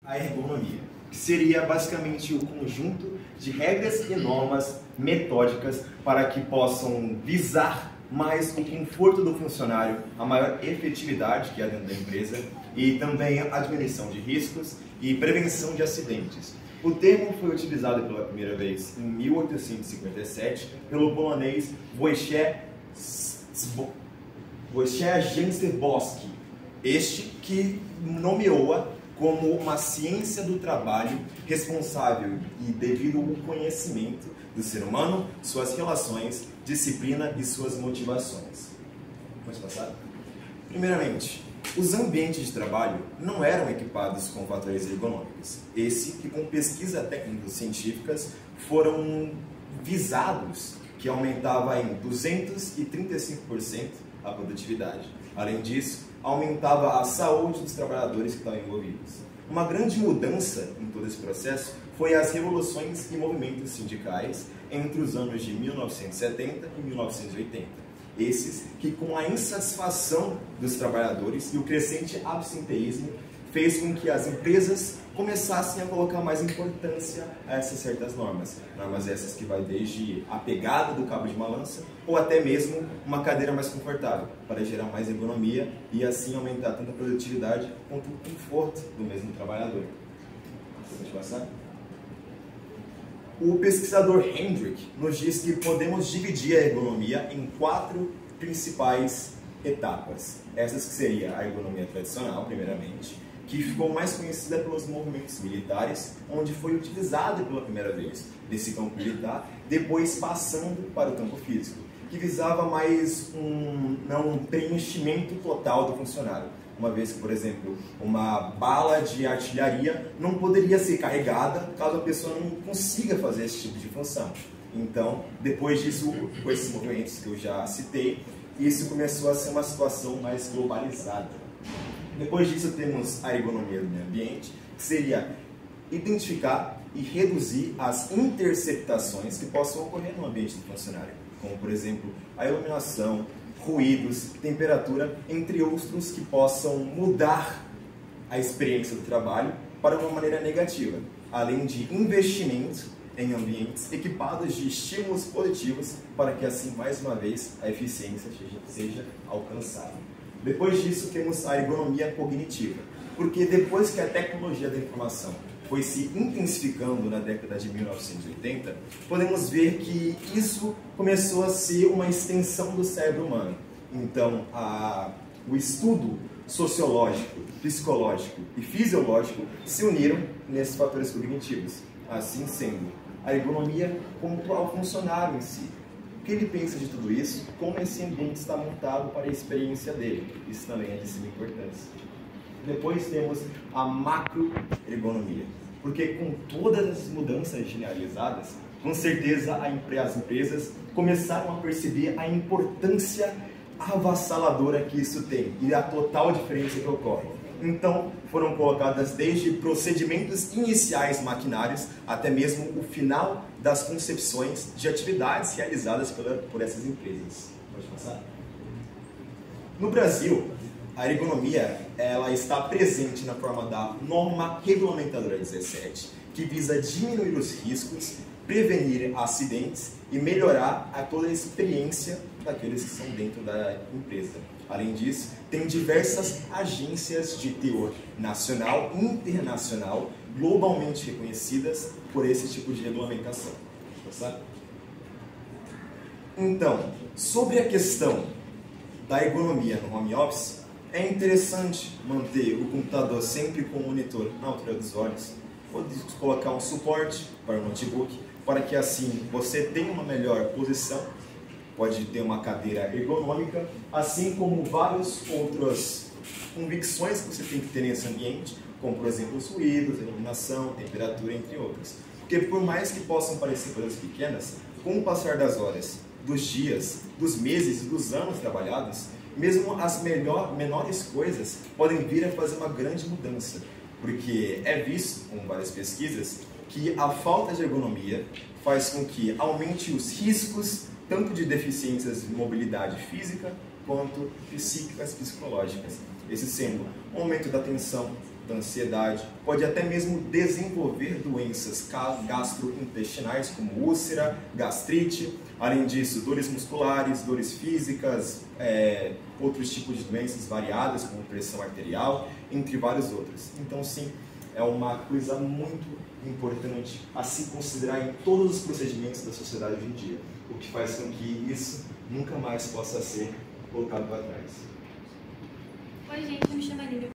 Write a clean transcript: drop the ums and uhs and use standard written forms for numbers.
A ergonomia, que seria basicamente o conjunto de regras e normas metódicas para que possam visar mais o conforto do funcionário, a maior efetividade que há dentro da empresa e também a diminuição de riscos e prevenção de acidentes. O termo foi utilizado pela primeira vez em 1857 pelo polonês Wojciech Jastrzebolski, este que nomeou-a como uma ciência do trabalho responsável e devido ao conhecimento do ser humano, suas relações, disciplina e suas motivações. Vamos passar? Primeiramente, os ambientes de trabalho não eram equipados com fatores ergonômicos. Esse que com pesquisa técnicas científicas foram visados, que aumentava em 235% a produtividade. Além disso, aumentava a saúde dos trabalhadores que estavam envolvidos. Uma grande mudança em todo esse processo foi as revoluções e movimentos sindicais entre os anos de 1970 e 1980. Esses que, com a insatisfação dos trabalhadores e o crescente absenteísmo, fez com que as empresas começassem a colocar mais importância a essas certas normas. Normas essas que vai desde a pegada do cabo de balança ou até mesmo uma cadeira mais confortável, para gerar mais ergonomia e assim aumentar tanto a produtividade quanto o conforto do mesmo trabalhador. Pode passar? O pesquisador Hendrick nos diz que podemos dividir a ergonomia em 4 principais etapas. Essas que seria a ergonomia tradicional, primeiramente, que ficou mais conhecida pelos movimentos militares, onde foi utilizada pela primeira vez nesse campo militar, depois passando para o campo físico, que visava mais um preenchimento total do funcionário. Uma vez que, por exemplo, uma bala de artilharia não poderia ser carregada caso a pessoa não consiga fazer esse tipo de função. Então, depois disso, com esses movimentos que eu já citei, isso começou a ser uma situação mais globalizada. Depois disso, temos a ergonomia do meio ambiente, que seria identificar e reduzir as interceptações que possam ocorrer no ambiente do funcionário, como, por exemplo, a iluminação, ruídos, temperatura, entre outros que possam mudar a experiência do trabalho para uma maneira negativa, além de investimento em ambientes equipados de estímulos positivos para que assim, mais uma vez, a eficiência seja alcançada. Depois disso, temos a ergonomia cognitiva, porque depois que a tecnologia da informação foi se intensificando na década de 1980, podemos ver que isso começou a ser uma extensão do cérebro humano. Então, o estudo sociológico, psicológico e fisiológico se uniram nesses fatores cognitivos. Assim sendo, a ergonomia quanto ao funcionário em si. O que ele pensa de tudo isso? Como esse ambiente está montado para a experiência dele. Isso também é de suma importância. Depois temos a macroergonomia, porque com todas as mudanças generalizadas, com certeza as empresas começaram a perceber a importância avassaladora que isso tem e a total diferença que ocorre. Então, foram colocadas desde procedimentos iniciais maquinários até mesmo o final das concepções de atividades realizadas por essas empresas. Pode passar? No Brasil, a ergonomia ela está presente na forma da norma regulamentadora 17, que visa diminuir os riscos, prevenir acidentes e melhorar toda a experiência daqueles que estão dentro da empresa. Além disso, tem diversas agências de teor nacional e internacional globalmente reconhecidas por esse tipo de regulamentação. Então, sobre a questão da ergonomia no home office, é interessante manter o computador sempre com o monitor na altura dos olhos, pode colocar um suporte para o notebook, para que assim você tenha uma melhor posição, pode ter uma cadeira ergonômica, assim como várias outras convicções que você tem que ter nesse ambiente, como por exemplo os ruídos, a iluminação, temperatura, entre outros. Porque por mais que possam parecer coisas pequenas, com o passar das horas, dos dias, dos meses e dos anos trabalhados, mesmo as menores coisas podem vir a fazer uma grande mudança, porque é visto, com várias pesquisas, que a falta de ergonomia faz com que aumente os riscos tanto de deficiências de mobilidade física quanto psíquicas, psicológicas. Esse sendo um aumento da tensão, da ansiedade, pode até mesmo desenvolver doenças gastrointestinais como úlcera, gastrite, além disso dores musculares, dores físicas, outros tipos de doenças variadas como pressão arterial, entre vários outros. Então sim, é uma coisa muito importante a se considerar em todos os procedimentos da sociedade hoje em dia, o que faz com que isso nunca mais possa ser colocado para trás. Oi gente, eu me chamo Aline.